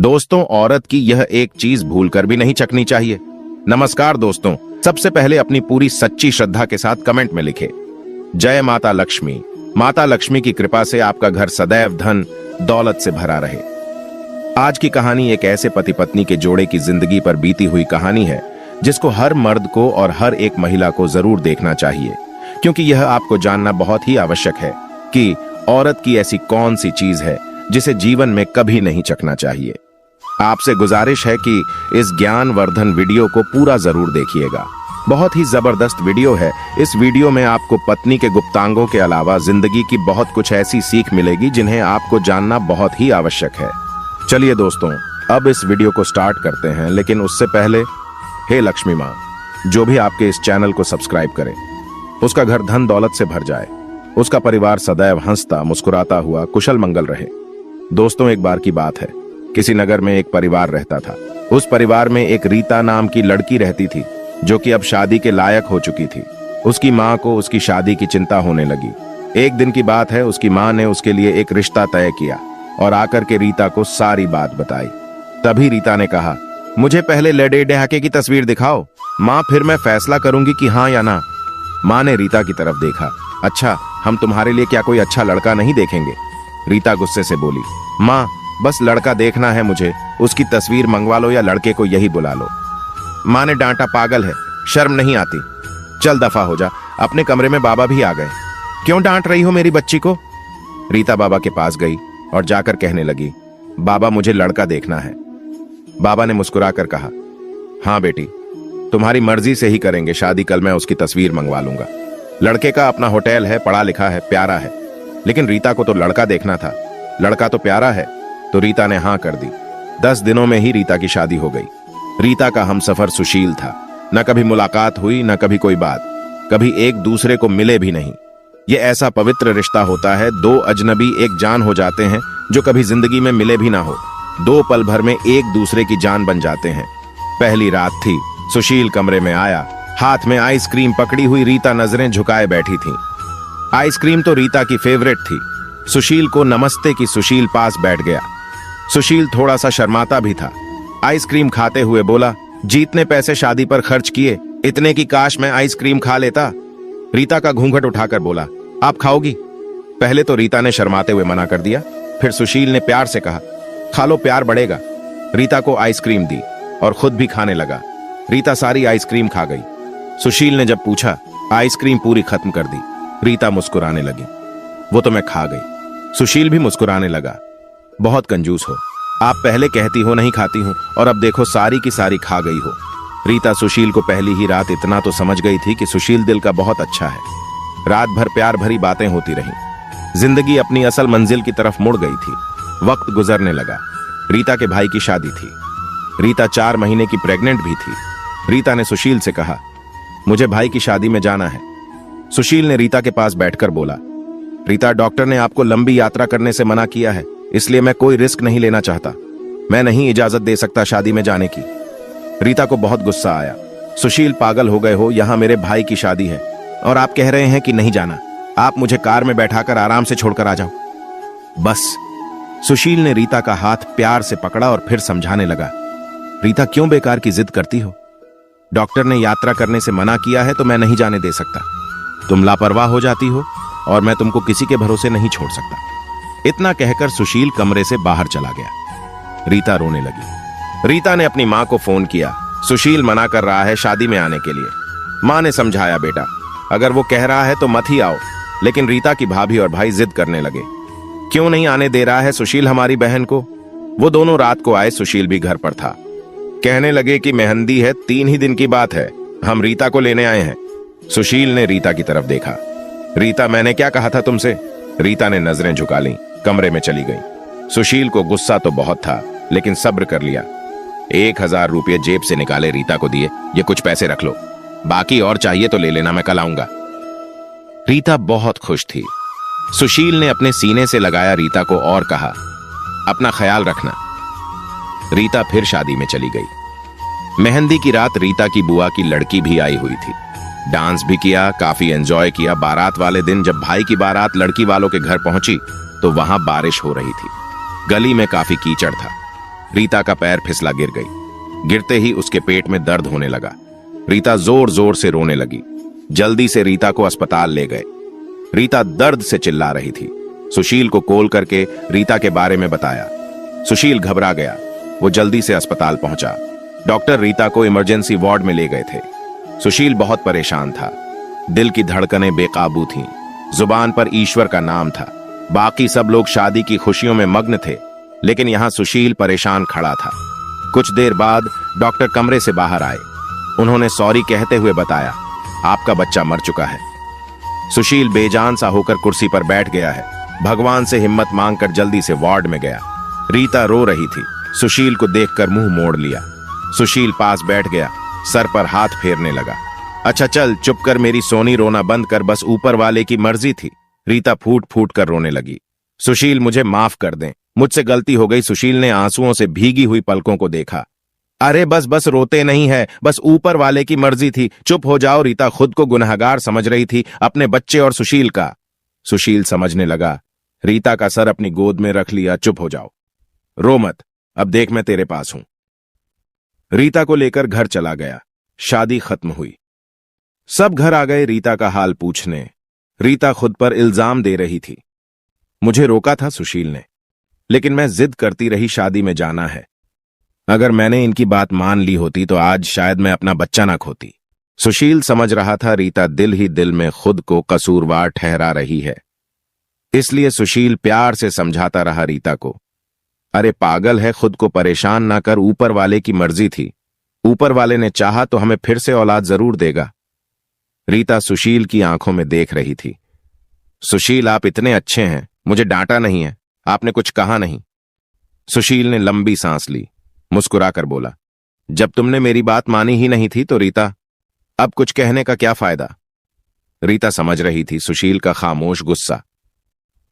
दोस्तों, औरत की यह एक चीज भूलकर भी नहीं चखनी चाहिए। नमस्कार दोस्तों, सबसे पहले अपनी पूरी सच्ची श्रद्धा के साथ कमेंट में लिखें, जय माता लक्ष्मी। माता लक्ष्मी की कृपा से आपका घर सदैव धन दौलत से भरा रहे। आज की कहानी एक ऐसे पति पत्नी के जोड़े की जिंदगी पर बीती हुई कहानी है जिसको हर मर्द को और हर एक महिला को जरूर देखना चाहिए, क्योंकि यह आपको जानना बहुत ही आवश्यक है कि औरत की ऐसी कौन सी चीज है जिसे जीवन में कभी नहीं चखना चाहिए। आपसे गुजारिश है कि इस ज्ञानवर्धन वीडियो को पूरा जरूर देखिएगा। बहुत ही जबरदस्त वीडियो है। इस वीडियो में आपको पत्नी के गुप्तांगों के अलावा जिंदगी की बहुत कुछ ऐसी सीख मिलेगी जिन्हें आपको जानना बहुत ही आवश्यक है। चलिए दोस्तों, अब इस वीडियो को स्टार्ट करते हैं, लेकिन उससे पहले हे लक्ष्मी माँ, जो भी आपके इस चैनल को सब्सक्राइब करे उसका घर धन दौलत से भर जाए, उसका परिवार सदैव हंसता मुस्कुराता हुआ कुशल मंगल रहे। दोस्तों, एक बार की बात है, किसी नगर में एक परिवार रहता था। उस परिवार में एक रीता नाम की लड़की रहती थी जो कि अब शादी के लायक हो चुकी थी। उसकी माँ को उसकी शादी की चिंता होने लगी। एक दिन की बात है, उसकी माँ ने उसके लिए एक रिश्ता तय किया और आकर के रीता को सारी बात बताई। तभी रीता ने कहा, मुझे पहले लेडे डहाके की तस्वीर दिखाओ माँ, फिर मैं फैसला करूंगी कि हाँ या ना। माँ ने रीता की तरफ देखा। अच्छा, हम तुम्हारे लिए क्या कोई अच्छा लड़का नहीं देखेंगे? रीता गुस्से से बोली, माँ बस लड़का देखना है मुझे, उसकी तस्वीर मंगवा लो या लड़के को यही बुला लो। माँ ने डांटा, पागल है, शर्म नहीं आती? चल दफा हो जा। अपने कमरे में बाबा भी आ गए। क्यों डांट रही हो मेरी बच्ची को? रीता बाबा के पास गई और जाकर कहने लगी, बाबा मुझे लड़का देखना है। बाबा ने मुस्कुराकर कहा, हाँ बेटी, तुम्हारी मर्जी से ही करेंगे शादी। कल मैं उसकी तस्वीर मंगवा लूंगा। लड़के का अपना होटल है, पढ़ा लिखा है, प्यारा है, लेकिन रीता को तो लड़का देखना था। लड़का तो प्यारा है। तो रीता ने हाँ कर दी। 10 दिनों में ही रीता की शादी हो गई। रीता का हमसफर सुशील था। न कभी मुलाकात हुई, न कभी कोई बात, कभी एक दूसरे को मिले भी नहीं। ये ऐसा पवित्र रिश्ता होता है, दो अजनबी एक जान हो जाते हैं जो कभी जिंदगी में मिले भी ना हो। 2 पल भर में एक दूसरे की जान बन जाते हैं। पहली रात थी। सुशील कमरे में आया, हाथ में आइसक्रीम पकड़ी हुई रीता नजरें झुकाए बैठी थी। आइसक्रीम तो रीता की फेवरेट थी। सुशील को नमस्ते की सुशील पास बैठ गया। सुशील थोड़ा सा शर्माता भी था। आइसक्रीम खाते हुए बोला, जितने पैसे शादी पर खर्च किए, इतने की काश मैं आइसक्रीम खा लेता। रीता का घूंघट उठाकर बोला, आप खाओगी? पहले तो रीता ने शर्माते हुए मना कर दिया, फिर सुशील ने प्यार से कहा, खा लो, प्यार बढ़ेगा। रीता को आइसक्रीम दी और खुद भी खाने लगा। रीता सारी आइसक्रीम खा गई। सुशील ने जब पूछा, आइसक्रीम पूरी खत्म कर दी। रीता मुस्कुराने लगी, वो तो मैं खा गई। सुशील भी मुस्कुराने लगा, बहुत कंजूस हो, आप पहले कहती हो नहीं खाती हूं और अब देखो सारी की सारी खा गई हो। रीता सुशील को पहली ही रात इतना तो समझ गई थी कि सुशील दिल का बहुत अच्छा है। रात भर प्यार भरी बातें होती रहीं। जिंदगी अपनी असल मंजिल की तरफ मुड़ गई थी। वक्त गुजरने लगा। रीता के भाई की शादी थी। रीता 4 महीने की प्रेग्नेंट भी थी। रीता ने सुशील से कहा, मुझे भाई की शादी में जाना है। सुशील ने रीता के पास बैठकर बोला, रीता, डॉक्टर ने आपको लंबी यात्रा करने से मना किया है, इसलिए मैं कोई रिस्क नहीं लेना चाहता। मैं नहीं इजाजत दे सकता शादी में जाने की। रीता को बहुत गुस्सा आया। सुशील, पागल हो गए हो? यहां मेरे भाई की शादी है और आप कह रहे हैं कि नहीं जाना। आप मुझे कार में बैठाकर आराम से छोड़कर आ जाओ बस। सुशील ने रीता का हाथ प्यार से पकड़ा और फिर समझाने लगा, रीता क्यों बेकार की जिद करती हो? डॉक्टर ने यात्रा करने से मना किया है तो मैं नहीं जाने दे सकता। तुम लापरवाह हो जाती हो और मैं तुमको किसी के भरोसे नहीं छोड़ सकता। इतना कहकर सुशील कमरे से बाहर चला गया। रीता रोने लगी। रीता ने अपनी माँ को फोन किया। सुशील मना कर रहा है शादी में आने के लिए। माँ ने समझाया, बेटा अगर वो कह रहा है तो मत ही आओ। लेकिन रीता की भाभी और भाई जिद करने लगे, क्यों नहीं आने दे रहा है सुशील हमारी बहन को? वो दोनों रात को आए। सुशील भी घर पर था। कहने लगे कि मेहंदी है, 3 ही दिन की बात है, हम रीता को लेने आए हैं। सुशील ने रीता की तरफ देखा। रीता, मैंने क्या कहा था तुमसे? रीता ने नजरें झुका लीं, कमरे में चली गई। सुशील को गुस्सा तो बहुत था, लेकिन सब्र कर लिया। 1000 रुपये जेब से निकाले, रीता को दिए, ये कुछ पैसे रख लो, बाकी और चाहिए तो ले लेना, मैं कल आऊंगा। रीता बहुत खुश थी। सुशील ने अपने सीने से लगाया रीता को और कहा, अपना ख्याल रखना। रीता फिर शादी में चली गई। मेहंदी की रात रीता की बुआ की लड़की भी आई हुई थी। डांस भी किया, काफी एंजॉय किया। बारात वाले दिन जब भाई की बारात लड़की वालों के घर पहुंची तो वहां बारिश हो रही थी। गली में काफी कीचड़ था। रीता का पैर फिसला गिर गई। गिरते ही उसके पेट में दर्द होने लगा। रीता जोर जोर से रोने लगी। जल्दी से रीता को अस्पताल ले गए। रीता दर्द से चिल्ला रही थी। सुशील को कॉल करके रीता के बारे में बताया। सुशील घबरा गया। वो जल्दी से अस्पताल पहुंचा। डॉक्टर रीता को इमरजेंसी वार्ड में ले गए थे। सुशील बहुत परेशान था। दिल की धड़कनें बेकाबू थीं। जुबान पर ईश्वर का नाम था। बाकी सब लोग शादी की खुशियों में मग्न थे, लेकिन यहां सुशील परेशान खड़ा था। कुछ देर बाद डॉक्टर कमरे से बाहर आए। उन्होंने सॉरी कहते हुए बताया, आपका बच्चा मर चुका है। सुशील बेजान सा होकर कुर्सी पर बैठ गया है। भगवान से हिम्मत मांगकर जल्दी से वार्ड में गया। रीता रो रही थी। सुशील को देखकर मुंह मोड़ लिया। सुशील पास बैठ गया, सर पर हाथ फेरने लगा। अच्छा चल चुप कर, मेरी सोनी, रोना बंद कर, बस ऊपर वाले की मर्जी थी। रीता फूट फूट कर रोने लगी। सुशील, मुझे माफ कर दें, मुझसे गलती हो गई। सुशील ने आंसुओं से भीगी हुई पलकों को देखा। अरे बस बस, रोते नहीं है, बस ऊपर वाले की मर्जी थी, चुप हो जाओ। रीता खुद को गुनहगार समझ रही थी, अपने बच्चे और सुशील का। सुशील समझने लगा। रीता का सर अपनी गोद में रख लिया। चुप हो जाओ, रो मत, अब देख मैं तेरे पास हूं। रीता को लेकर घर चला गया। शादी खत्म हुई। सब घर आ गए रीता का हाल पूछने। रीता खुद पर इल्जाम दे रही थी। मुझे रोका था सुशील ने, लेकिन मैं जिद करती रही, शादी में जाना है। अगर मैंने इनकी बात मान ली होती तो आज शायद मैं अपना बच्चा ना खोती। सुशील समझ रहा था रीता दिल ही दिल में खुद को कसूरवार ठहरा रही है। इसलिए सुशील प्यार से समझाता रहा रीता को, अरे पागल है, खुद को परेशान ना कर, ऊपर वाले की मर्जी थी। ऊपर वाले ने चाहा तो हमें फिर से औलाद जरूर देगा। रीता सुशील की आंखों में देख रही थी। सुशील, आप इतने अच्छे हैं, मुझे डांटा नहीं है, आपने कुछ कहा नहीं। सुशील ने लंबी सांस ली, मुस्कुराकर बोला, जब तुमने मेरी बात मानी ही नहीं थी तो रीता, अब कुछ कहने का क्या फायदा। रीता समझ रही थी सुशील का खामोश गुस्सा।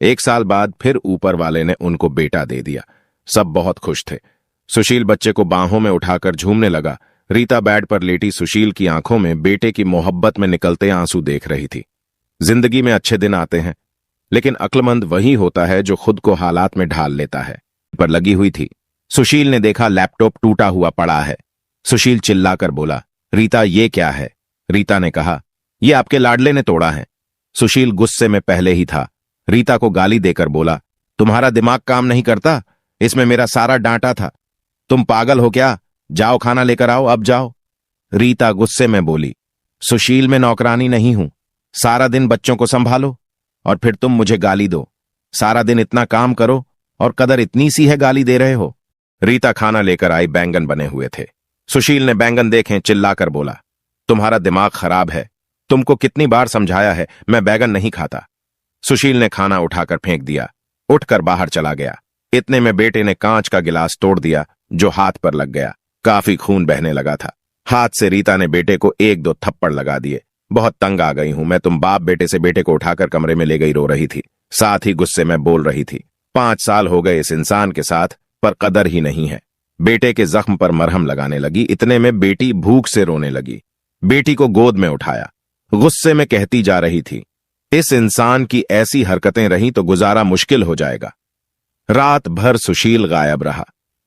1 साल बाद फिर ऊपर वाले ने उनको बेटा दे दिया। सब बहुत खुश थे। सुशील बच्चे को बाहों में उठाकर झूमने लगा। रीता बेड पर लेटी सुशील की आंखों में बेटे की मोहब्बत में निकलते आंसू देख रही थी। जिंदगी में अच्छे दिन आते हैं, लेकिन अक्लमंद वही होता है जो खुद को हालात में ढाल लेता है। पर लगी हुई थी। सुशील ने देखा लैपटॉप टूटा हुआ पड़ा है। सुशील चिल्लाकर बोला, रीता ये क्या है। रीता ने कहा, ये आपके लाडले ने तोड़ा है। सुशील गुस्से में पहले ही था। रीता को गाली देकर बोला, तुम्हारा दिमाग काम नहीं करता, इसमें मेरा सारा डांटा था। तुम पागल हो क्या, जाओ खाना लेकर आओ, अब जाओ। रीता गुस्से में बोली, सुशील, मैं नौकरानी नहीं हूं, सारा दिन बच्चों को संभालो और फिर तुम मुझे गाली दो। सारा दिन इतना काम करो और कदर इतनी सी है, गाली दे रहे हो। रीता खाना लेकर आई, बैंगन बने हुए थे। सुशील ने बैंगन देखे, चिल्लाकर बोला, तुम्हारा दिमाग खराब है, तुमको कितनी बार समझाया है, मैं बैंगन नहीं खाता। सुशील ने खाना उठाकर फेंक दिया, उठकर बाहर चला गया। इतने में बेटे ने कांच का गिलास तोड़ दिया, जो हाथ पर लग गया। काफी खून बहने लगा था। हाथ से रीता ने बेटे को 1-2 थप्पड़ लगा दिए। बहुत तंग आ गई हूं मैं, तुम बाप बेटे से बेटे को उठाकर कमरे में ले गई, रो रही थी। साथ ही गुस्से में बोल रही थी, 5 साल हो गए इस इंसान के साथ, पर कदर ही नहीं है। बेटे के जख्म पर मरहम लगाने लगी। इतने में बेटी भूख से रोने लगी। बेटी को गोद में उठाया। गुस्से में कहती जा रही थी, इस इंसान की ऐसी हरकतें रहीं तो गुजारा मुश्किल हो जाएगा। रात भर सुशील गायब रहा।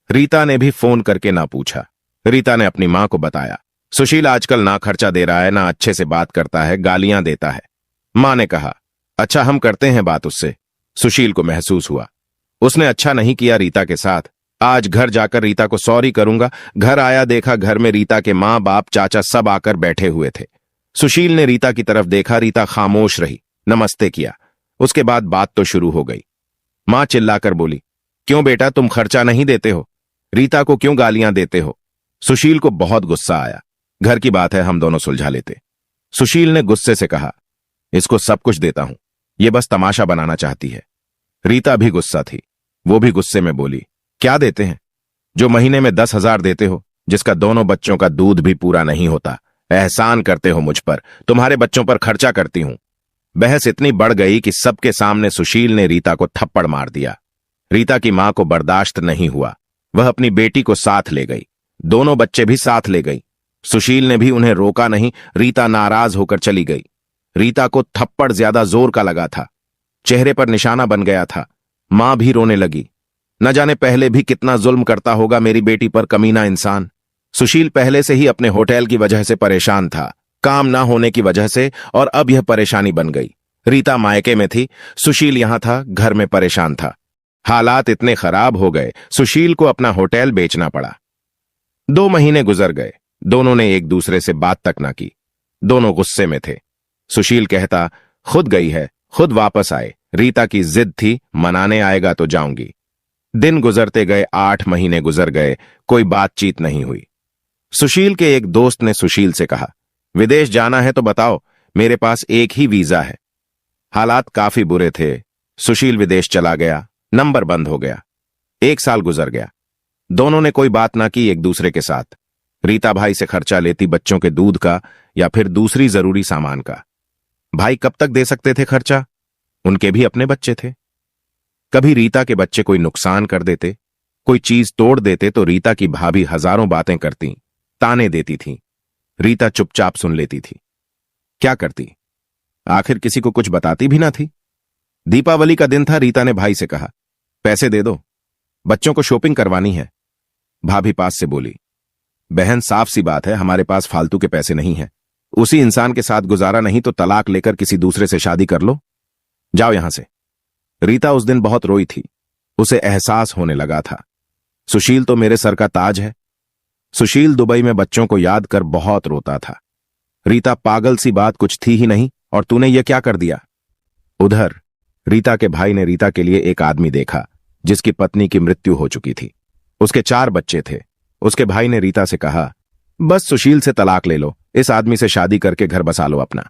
रीता ने भी फोन करके ना पूछा। रीता ने अपनी मां को बताया, सुशील आजकल ना खर्चा दे रहा है, ना अच्छे से बात करता है, गालियां देता है। मां ने कहा, अच्छा हम करते हैं बात उससे। सुशील को महसूस हुआ उसने अच्छा नहीं किया रीता के साथ। आज घर जाकर रीता को सॉरी करूंगा। घर आया, देखा घर में रीता के मां बाप चाचा सब आकर बैठे हुए थे। सुशील ने रीता की तरफ देखा। रीता खामोश रही, नमस्ते किया। उसके बाद बात तो शुरू हो गई। मां चिल्लाकर बोली, क्यों बेटा, तुम खर्चा नहीं देते हो, रीता को क्यों गालियां देते हो। सुशील को बहुत गुस्सा आया। घर की बात है, हम दोनों सुलझा लेते। सुशील ने गुस्से से कहा, इसको सब कुछ देता हूं, ये बस तमाशा बनाना चाहती है। रीता भी गुस्सा थी। वो भी गुस्से में बोली, क्या देते हैं, जो महीने में 10,000 देते हो, जिसका दोनों बच्चों का दूध भी पूरा नहीं होता। एहसान करते हो मुझ पर, तुम्हारे बच्चों पर खर्चा करती हूं। बहस इतनी बढ़ गई कि सबके सामने सुशील ने रीता को थप्पड़ मार दिया। रीता की मां को बर्दाश्त नहीं हुआ। वह अपनी बेटी को साथ ले गई। दोनों बच्चे भी साथ ले गई। सुशील ने भी उन्हें रोका नहीं। रीता नाराज होकर चली गई। रीता को थप्पड़ ज्यादा जोर का लगा था, चेहरे पर निशाना बन गया था। मां भी रोने लगी। न जाने पहले भी कितना जुल्म करता होगा मेरी बेटी पर, कमीना इंसान। सुशील पहले से ही अपने होटल की वजह से परेशान था, काम ना होने की वजह से, और अब यह परेशानी बन गई। रीता मायके में थी, सुशील यहां था, घर में परेशान था। हालात इतने खराब हो गए, सुशील को अपना होटल बेचना पड़ा। 2 महीने गुजर गए, दोनों ने एक दूसरे से बात तक ना की। दोनों गुस्से में थे। सुशील कहता, खुद गई है, खुद वापस आए। रीता की जिद थी, मनाने आएगा तो जाऊंगी। दिन गुजरते गए, 8 महीने गुजर गए, कोई बातचीत नहीं हुई। सुशील के एक दोस्त ने सुशील से कहा, विदेश जाना है तो बताओ, मेरे पास एक ही वीजा है। हालात काफी बुरे थे। सुशील विदेश चला गया, नंबर बंद हो गया। 1 साल गुजर गया, दोनों ने कोई बात ना की एक दूसरे के साथ। रीता भाई से खर्चा लेती, बच्चों के दूध का या फिर दूसरी जरूरी सामान का। भाई कब तक दे सकते थे खर्चा, उनके भी अपने बच्चे थे। कभी रीता के बच्चे कोई नुकसान कर देते, कोई चीज तोड़ देते तो रीता की भाभी हजारों बातें करती, ताने देती थी। रीता चुपचाप सुन लेती थी। क्या करती, आखिर किसी को कुछ बताती भी ना थी। दीपावली का दिन था, रीता ने भाई से कहा, पैसे दे दो, बच्चों को शॉपिंग करवानी है। भाभी पास से बोली, बहन साफ सी बात है, हमारे पास फालतू के पैसे नहीं है। उसी इंसान के साथ गुजारा नहीं तो तलाक लेकर किसी दूसरे से शादी कर लो, जाओ यहां से। रीता उस दिन बहुत रोई थी, उसे एहसास होने लगा था, सुशील तो मेरे सर का ताज है। सुशील दुबई में बच्चों को याद कर बहुत रोता था। रीता, पागल सी बात कुछ थी ही नहीं, और तूने ये क्या कर दिया। उधर रीता के भाई ने रीता के लिए एक आदमी देखा जिसकी पत्नी की मृत्यु हो चुकी थी। उसके 4 बच्चे थे। उसके भाई ने रीता से कहा, बस सुशील से तलाक ले लो, इस आदमी से शादी करके घर बसा लो अपना।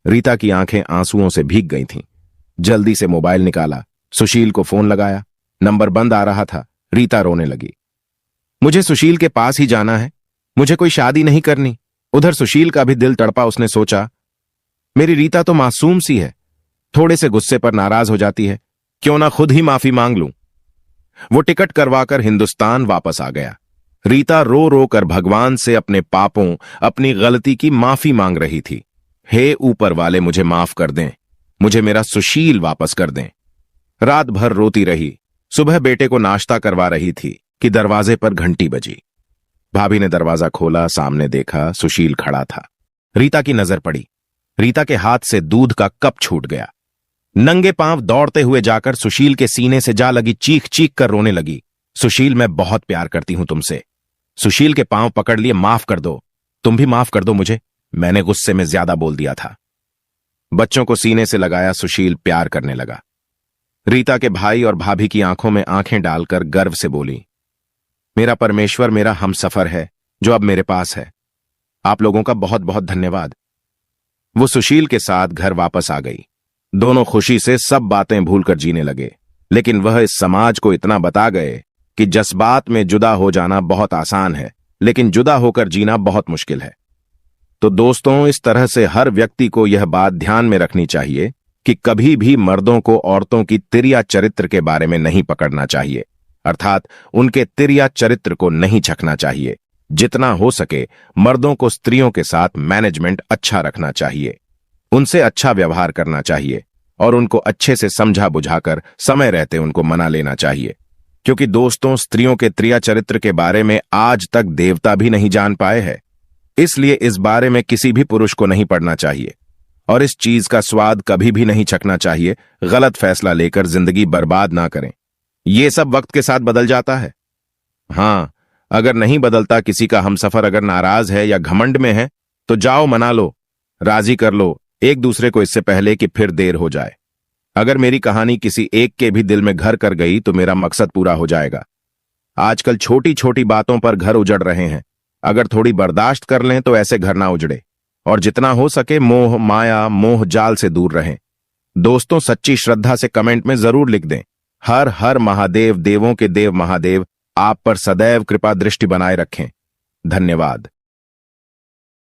रीता की आंखें आंसुओं से भीग गई थीं। जल्दी से मोबाइल निकाला, सुशील को फोन लगाया, नंबर बंद आ रहा था। रीता रोने लगी, मुझे सुशील के पास ही जाना है, मुझे कोई शादी नहीं करनी। उधर सुशील का भी दिल तड़पा। उसने सोचा, मेरी रीता तो मासूम सी है, थोड़े से गुस्से पर नाराज हो जाती है, क्यों ना खुद ही माफी मांग लूं। वो टिकट करवाकर हिंदुस्तान वापस आ गया। रीता रो रो कर भगवान से अपने पापों, अपनी गलती की माफी मांग रही थी। हे ऊपर वाले, मुझे माफ कर दें, मुझे मेरा सुशील वापस कर दें। रात भर रोती रही। सुबह बेटे को नाश्ता करवा रही थी कि दरवाजे पर घंटी बजी। भाभी ने दरवाजा खोला, सामने देखा, सुशील खड़ा था। रीता की नजर पड़ी, रीता के हाथ से दूध का कप छूट गया। नंगे पांव दौड़ते हुए जाकर सुशील के सीने से जा लगी, चीख चीख कर रोने लगी, सुशील मैं बहुत प्यार करती हूं तुमसे। सुशील के पांव पकड़ लिए, माफ कर दो, तुम भी माफ कर दो मुझे, मैंने गुस्से में ज्यादा बोल दिया था। बच्चों को सीने से लगाया, सुशील प्यार करने लगा। रीता के भाई और भाभी की आंखों में आंखें डालकर गर्व से बोली, मेरा परमेश्वर मेरा हमसफर है जो अब मेरे पास है, आप लोगों का बहुत बहुत धन्यवाद। वो सुशील के साथ घर वापस आ गई। दोनों खुशी से सब बातें भूलकर जीने लगे। लेकिन वह इस समाज को इतना बता गए कि जज्बात में जुदा हो जाना बहुत आसान है, लेकिन जुदा होकर जीना बहुत मुश्किल है। तो दोस्तों, इस तरह से हर व्यक्ति को यह बात ध्यान में रखनी चाहिए कि कभी भी मर्दों को औरतों की तिर्या चरित्र के बारे में नहीं पकड़ना चाहिए, अर्थात उनके तिर्या चरित्र को नहीं छकना चाहिए। जितना हो सके मर्दों को स्त्रियों के साथ मैनेजमेंट अच्छा रखना चाहिए, उनसे अच्छा व्यवहार करना चाहिए और उनको अच्छे से समझा बुझाकर समय रहते उनको मना लेना चाहिए। क्योंकि दोस्तों, स्त्रियों के तिर्या चरित्र के बारे में आज तक देवता भी नहीं जान पाए हैं, इसलिए इस बारे में किसी भी पुरुष को नहीं पढ़ना चाहिए और इस चीज का स्वाद कभी भी नहीं चखना चाहिए। गलत फैसला लेकर जिंदगी बर्बाद ना करें। ये सब वक्त के साथ बदल जाता है। हां, अगर नहीं बदलता, किसी का हमसफर अगर नाराज है या घमंड में है तो जाओ मना लो, राजी कर लो एक दूसरे को, इससे पहले कि फिर देर हो जाए। अगर मेरी कहानी किसी एक के भी दिल में घर कर गई तो मेरा मकसद पूरा हो जाएगा। आजकल छोटी छोटी बातों पर घर उजड़ रहे हैं, अगर थोड़ी बर्दाश्त कर लें तो ऐसे घर ना उजड़े। और जितना हो सके मोह माया मोह जाल से दूर रहें। दोस्तों, सच्ची श्रद्धा से कमेंट में जरूर लिख दें, हर हर महादेव, देवों के देव महादेव आप पर सदैव कृपा दृष्टि बनाए रखें। धन्यवाद।